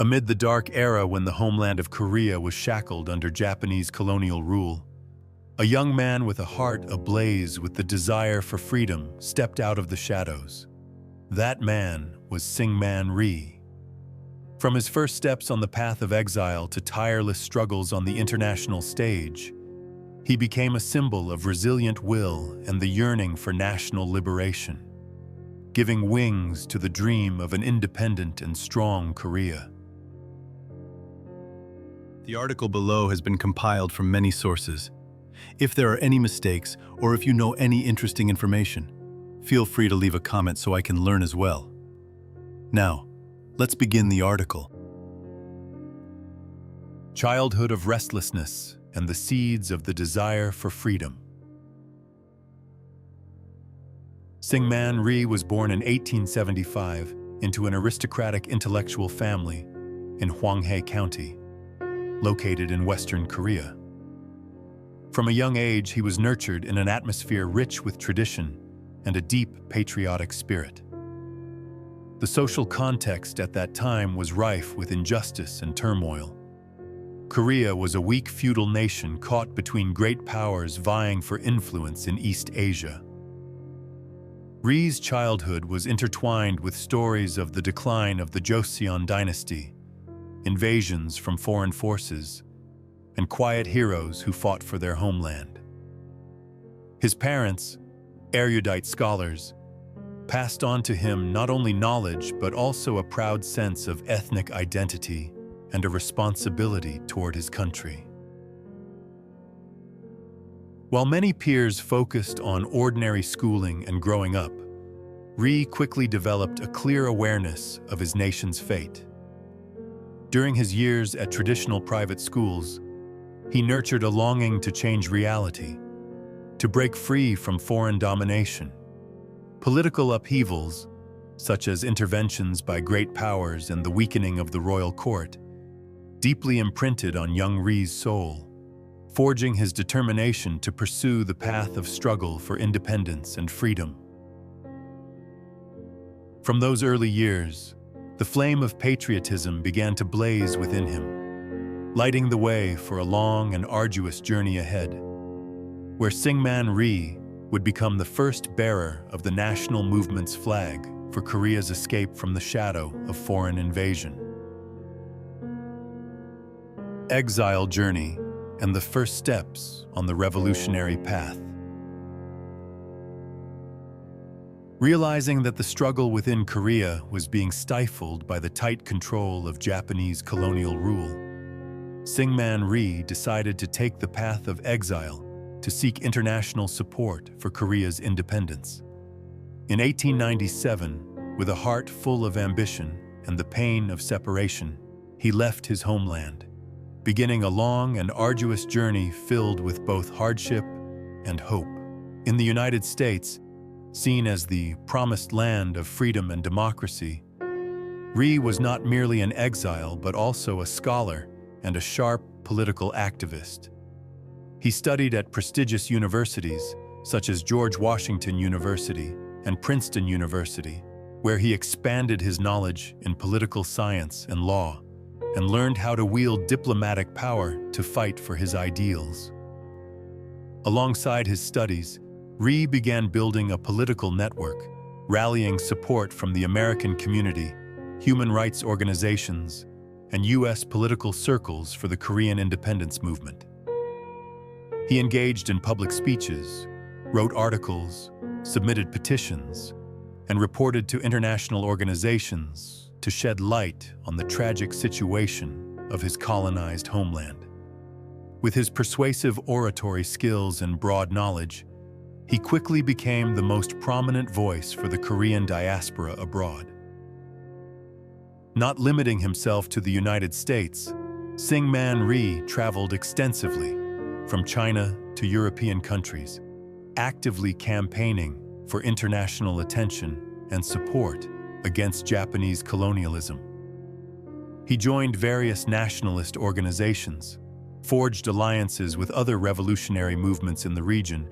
Amid the dark era when the homeland of Korea was shackled under Japanese colonial rule, a young man with a heart ablaze with the desire for freedom stepped out of the shadows. That man was Syngman Rhee. From his first steps on the path of exile to tireless struggles on the international stage, he became a symbol of resilient will and the yearning for national liberation, giving wings to the dream of an independent and strong Korea. The article below has been compiled from many sources. If there are any mistakes, or if you know any interesting information, feel free to leave a comment so I can learn as well. Now, let's begin the article. Childhood of restlessness and the seeds of the desire for freedom. Syngman Rhee was born in 1875 into an aristocratic intellectual family in Hwanghae County, located in Western Korea. From a young age, he was nurtured in an atmosphere rich with tradition and a deep patriotic spirit. The social context at that time was rife with injustice and turmoil. Korea was a weak feudal nation caught between great powers vying for influence in East Asia. Rhee's childhood was intertwined with stories of the decline of the Joseon dynasty, invasions from foreign forces, and quiet heroes who fought for their homeland. His parents, erudite scholars, passed on to him not only knowledge but also a proud sense of ethnic identity and a responsibility toward his country. While many peers focused on ordinary schooling and growing up, Rhee quickly developed a clear awareness of his nation's fate. During his years at traditional private schools, he nurtured a longing to change reality, to break free from foreign domination. Political upheavals, such as interventions by great powers and the weakening of the royal court, deeply imprinted on young Rhee's soul, forging his determination to pursue the path of struggle for independence and freedom. From those early years, the flame of patriotism began to blaze within him, lighting the way for a long and arduous journey ahead, where Syngman Rhee would become the first bearer of the national movement's flag for Korea's escape from the shadow of foreign invasion. Exile journey and the first steps on the revolutionary path. Realizing that the struggle within Korea was being stifled by the tight control of Japanese colonial rule, Syngman Rhee decided to take the path of exile to seek international support for Korea's independence. In 1897, with a heart full of ambition and the pain of separation, he left his homeland, beginning a long and arduous journey filled with both hardship and hope. In the United States, seen as the promised land of freedom and democracy, Rhee was not merely an exile but also a scholar and a sharp political activist. He studied at prestigious universities such as George Washington University and Princeton University, where he expanded his knowledge in political science and law and learned how to wield diplomatic power to fight for his ideals. Alongside his studies, Rhee began building a political network, rallying support from the American community, human rights organizations, and U.S. political circles for the Korean independence movement. He engaged in public speeches, wrote articles, submitted petitions, and reported to international organizations to shed light on the tragic situation of his colonized homeland. With his persuasive oratory skills and broad knowledge, he quickly became the most prominent voice for the Korean diaspora abroad. Not limiting himself to the United States, Syngman Rhee traveled extensively, from China to European countries, actively campaigning for international attention and support against Japanese colonialism. He joined various nationalist organizations, forged alliances with other revolutionary movements in the region,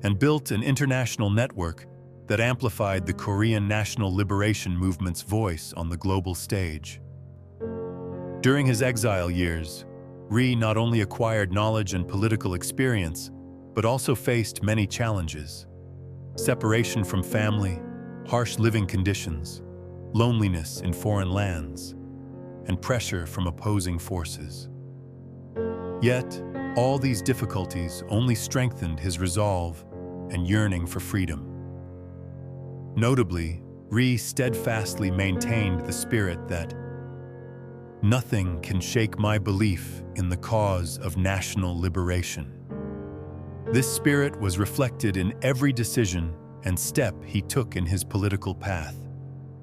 and built an international network that amplified the Korean national liberation movement's voice on the global stage. During his exile years, Rhee not only acquired knowledge and political experience, but also faced many challenges: separation from family, harsh living conditions, loneliness in foreign lands, and pressure from opposing forces. Yet, all these difficulties only strengthened his resolve and yearning for freedom. Notably, Rhee steadfastly maintained the spirit that nothing can shake my belief in the cause of national liberation. This spirit was reflected in every decision and step he took in his political path,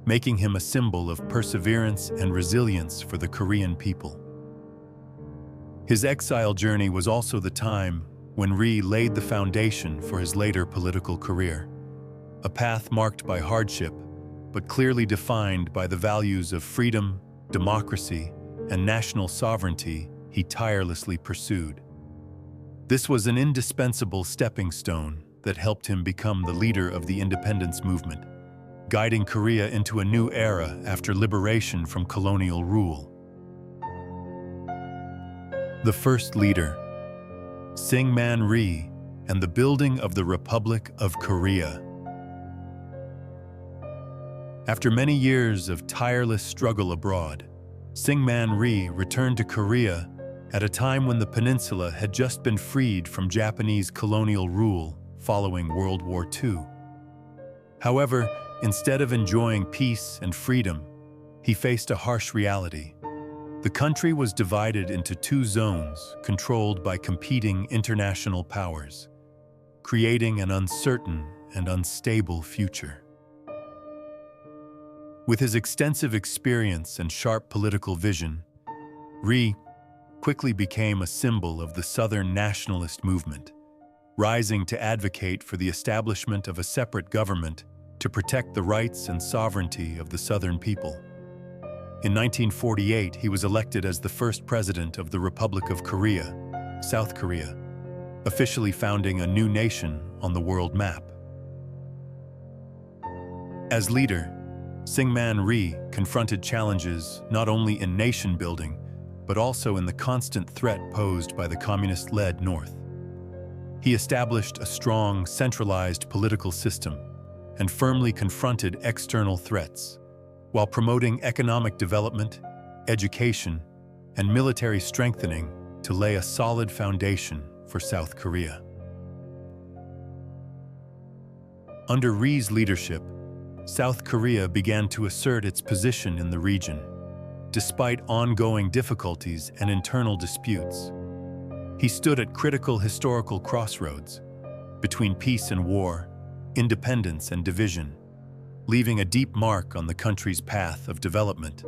making him a symbol of perseverance and resilience for the Korean people. His exile journey was also the time when Rhee laid the foundation for his later political career, a path marked by hardship, but clearly defined by the values of freedom, democracy, and national sovereignty he tirelessly pursued. This was an indispensable stepping stone that helped him become the leader of the independence movement, guiding Korea into a new era after liberation from colonial rule. The first leader, Syngman Rhee, and the building of the Republic of Korea. After many years of tireless struggle abroad, Syngman Rhee returned to Korea at a time when the peninsula had just been freed from Japanese colonial rule following World War II. However, instead of enjoying peace and freedom, he faced a harsh reality. The country was divided into two zones controlled by competing international powers, creating an uncertain and unstable future. With his extensive experience and sharp political vision, Rhee quickly became a symbol of the Southern nationalist movement, rising to advocate for the establishment of a separate government to protect the rights and sovereignty of the Southern people. In 1948, he was elected as the first president of the Republic of Korea, South Korea, officially founding a new nation on the world map. As leader, Syngman Rhee confronted challenges not only in nation building, but also in the constant threat posed by the communist-led North. He established a strong, centralized political system and firmly confronted external threats, while promoting economic development, education, and military strengthening to lay a solid foundation for South Korea. Under Rhee's leadership, South Korea began to assert its position in the region, despite ongoing difficulties and internal disputes. He stood at critical historical crossroads between peace and war, independence and division, leaving a deep mark on the country's path of development.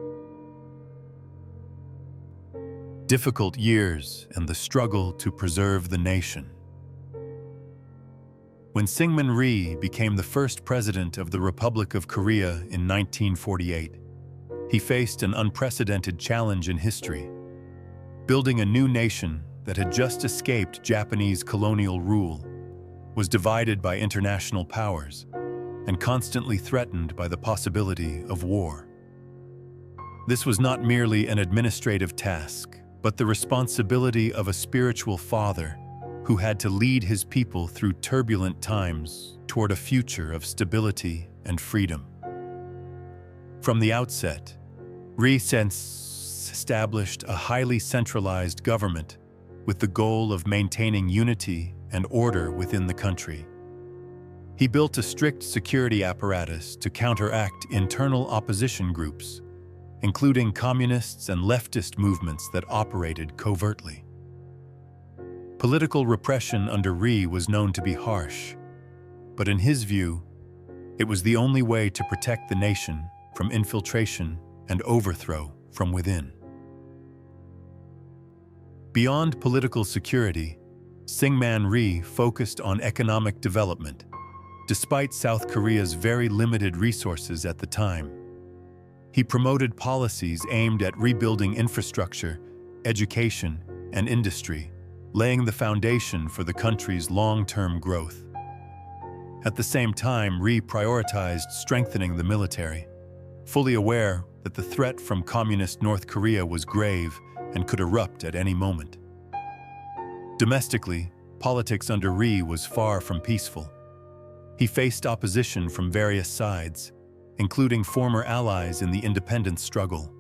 Difficult years and the struggle to preserve the nation. When Syngman Rhee became the first president of the Republic of Korea in 1948, he faced an unprecedented challenge in history. Building a new nation that had just escaped Japanese colonial rule, was divided by international powers, and constantly threatened by the possibility of war. This was not merely an administrative task, but the responsibility of a spiritual father who had to lead his people through turbulent times toward a future of stability and freedom. From the outset, Rhee established a highly centralized government with the goal of maintaining unity and order within the country. He built a strict security apparatus to counteract internal opposition groups, including communists and leftist movements that operated covertly. Political repression under Rhee was known to be harsh, but in his view, it was the only way to protect the nation from infiltration and overthrow from within. Beyond political security, Syngman Rhee focused on economic development, despite South Korea's very limited resources at the time. He promoted policies aimed at rebuilding infrastructure, education, and industry, laying the foundation for the country's long-term growth. At the same time, Rhee prioritized strengthening the military, fully aware that the threat from communist North Korea was grave and could erupt at any moment. Domestically, politics under Rhee was far from peaceful. He faced opposition from various sides, including former allies in the independence struggle.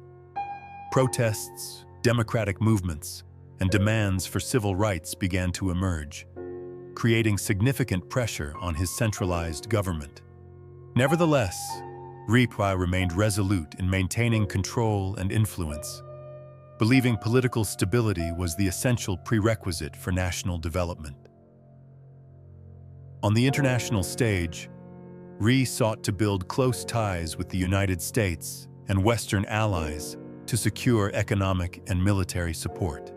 Protests, democratic movements, and demands for civil rights began to emerge, creating significant pressure on his centralized government. Nevertheless, Rhee remained resolute in maintaining control and influence, believing political stability was the essential prerequisite for national development. On the international stage, Rhee sought to build close ties with the United States and Western allies to secure economic and military support.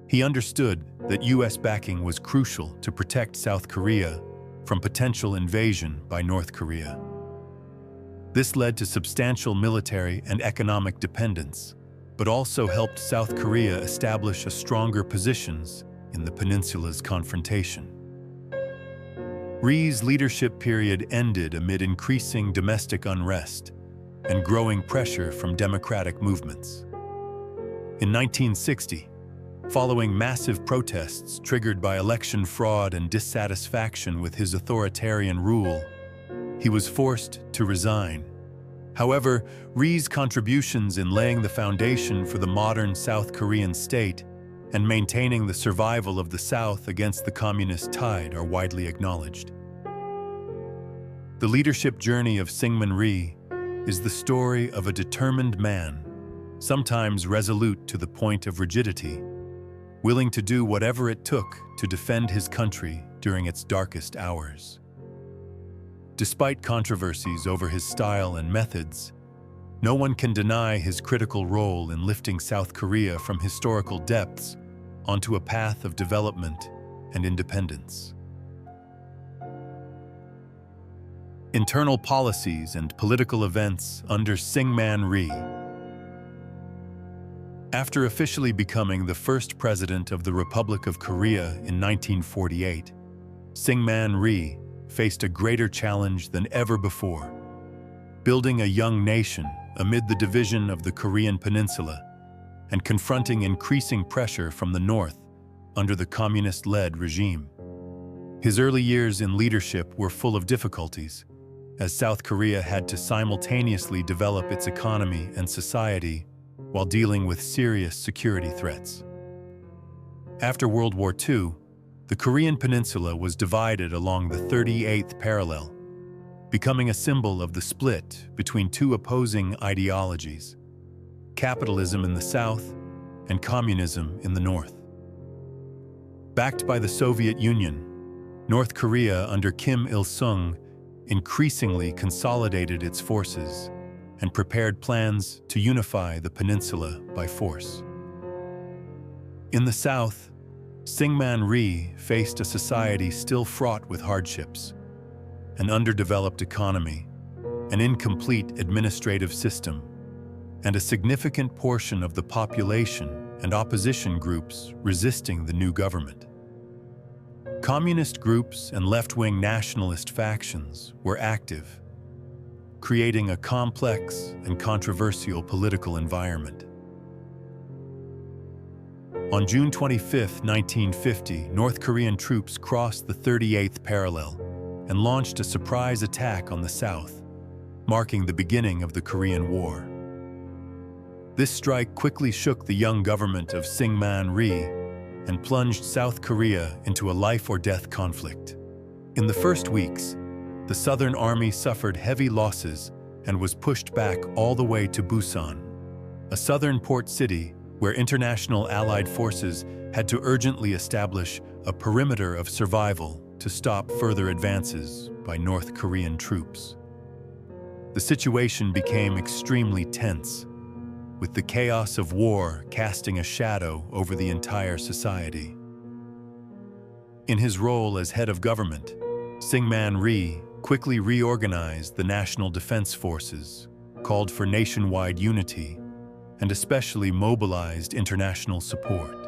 He understood that U.S. backing was crucial to protect South Korea from potential invasion by North Korea. This led to substantial military and economic dependence, but also helped South Korea establish stronger positions in the peninsula's confrontation. Rhee's leadership period ended amid increasing domestic unrest and growing pressure from democratic movements. In 1960, following massive protests triggered by election fraud and dissatisfaction with his authoritarian rule, he was forced to resign. However, Rhee's contributions in laying the foundation for the modern South Korean state and maintaining the survival of the South against the communist tide are widely acknowledged. The leadership journey of Syngman Rhee is the story of a determined man, sometimes resolute to the point of rigidity, willing to do whatever it took to defend his country during its darkest hours. Despite controversies over his style and methods, no one can deny his critical role in lifting South Korea from historical depths onto a path of development and independence. Internal policies and political events under Syngman Rhee. After officially becoming the first president of the Republic of Korea in 1948, Syngman Rhee faced a greater challenge than ever before, building a young nation amid the division of the Korean Peninsula and confronting increasing pressure from the north under the communist-led regime. His early years in leadership were full of difficulties, as South Korea had to simultaneously develop its economy and society while dealing with serious security threats. After World War II, the Korean Peninsula was divided along the 38th parallel, becoming a symbol of the split between two opposing ideologies: capitalism in the south and communism in the north. Backed by the Soviet Union, North Korea under Kim Il-sung increasingly consolidated its forces and prepared plans to unify the peninsula by force. In the south, Syngman Rhee faced a society still fraught with hardships: an underdeveloped economy, an incomplete administrative system, and a significant portion of the population and opposition groups resisting the new government. Communist groups and left-wing nationalist factions were active, creating a complex and controversial political environment. On June 25, 1950, North Korean troops crossed the 38th parallel and launched a surprise attack on the south, marking the beginning of the Korean War. This strike quickly shook the young government of Syngman Rhee and plunged South Korea into a life-or-death conflict. In the first weeks, the Southern Army suffered heavy losses and was pushed back all the way to Busan, a southern port city where international Allied forces had to urgently establish a perimeter of survival to stop further advances by North Korean troops. The situation became extremely tense, with the chaos of war casting a shadow over the entire society. In his role as head of government, Syngman Rhee quickly reorganized the National Defense Forces, called for nationwide unity, and especially mobilized international support.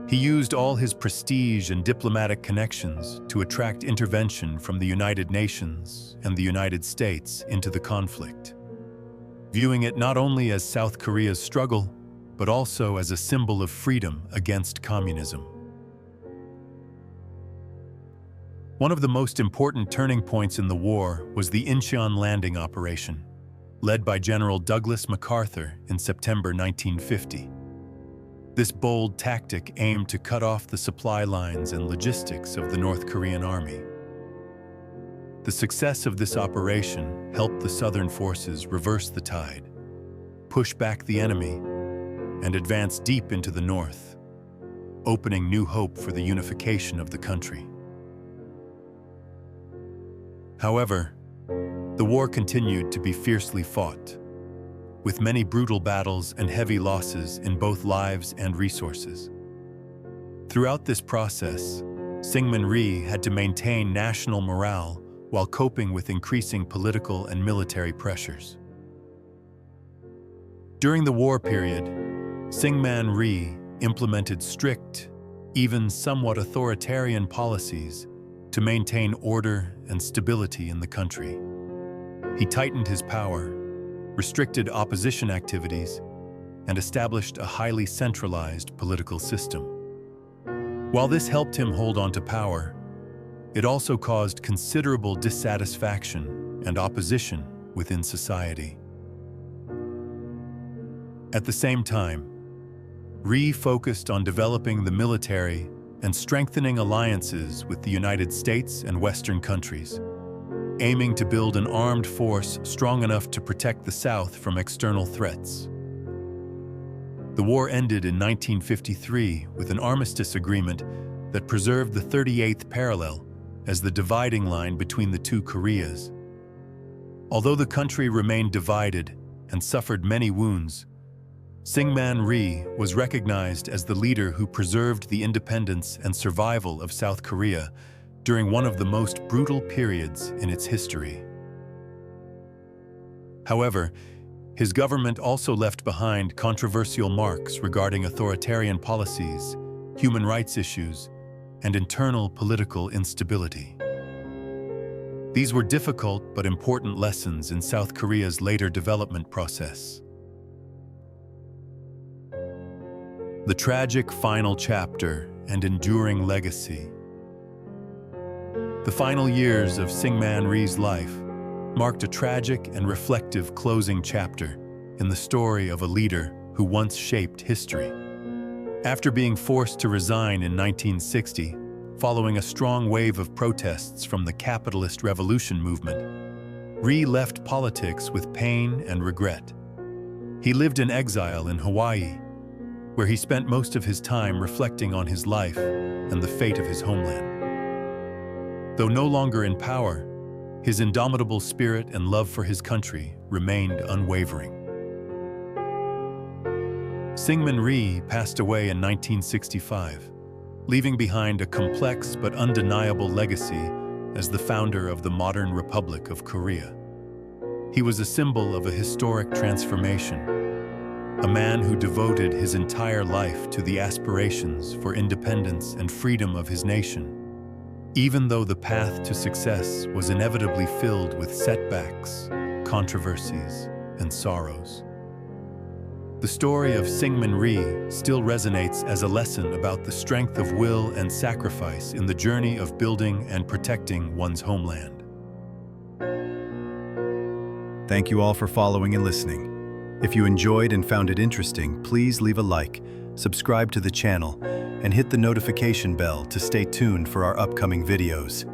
He used all his prestige and diplomatic connections to attract intervention from the United Nations and the United States into the conflict. viewing it not only as South Korea's struggle, but also as a symbol of freedom against communism. One of the most important turning points in the war was the Incheon landing operation, led by General Douglas MacArthur in September 1950. This bold tactic aimed to cut off the supply lines and logistics of the North Korean army. The success of this operation helped the Southern forces reverse the tide, push back the enemy, and advance deep into the north, opening new hope for the unification of the country. However, the war continued to be fiercely fought, with many brutal battles and heavy losses in both lives and resources. Throughout this process, Syngman Rhee had to maintain national morale while coping with increasing political and military pressures. During the war period, Syngman Rhee implemented strict, even somewhat authoritarian policies to maintain order and stability in the country. He tightened his power, restricted opposition activities, and established a highly centralized political system. While this helped him hold on to power, it also caused considerable dissatisfaction and opposition within society. At the same time, Rhee focused on developing the military and strengthening alliances with the United States and Western countries, aiming to build an armed force strong enough to protect the South from external threats. The war ended in 1953 with an armistice agreement that preserved the 38th parallel as the dividing line between the two Koreas. Although the country remained divided and suffered many wounds, Syngman Rhee was recognized as the leader who preserved the independence and survival of South Korea during one of the most brutal periods in its history. However, his government also left behind controversial marks regarding authoritarian policies, human rights issues, and internal political instability. These were difficult but important lessons in South Korea's later development process. The tragic final chapter and enduring legacy. The final years of Syngman Rhee's life marked a tragic and reflective closing chapter in the story of a leader who once shaped history. After being forced to resign in 1960, following a strong wave of protests from the capitalist revolution movement, Rhee left politics with pain and regret. He lived in exile in Hawaii, where he spent most of his time reflecting on his life and the fate of his homeland. Though no longer in power, his indomitable spirit and love for his country remained unwavering. Syngman Rhee passed away in 1965, leaving behind a complex but undeniable legacy as the founder of the modern Republic of Korea. He was a symbol of a historic transformation, a man who devoted his entire life to the aspirations for independence and freedom of his nation, even though the path to success was inevitably filled with setbacks, controversies, and sorrows. The story of Syngman Rhee still resonates as a lesson about the strength of will and sacrifice in the journey of building and protecting one's homeland. Thank you all for following and listening. If you enjoyed and found it interesting, please leave a like, subscribe to the channel, and hit the notification bell to stay tuned for our upcoming videos.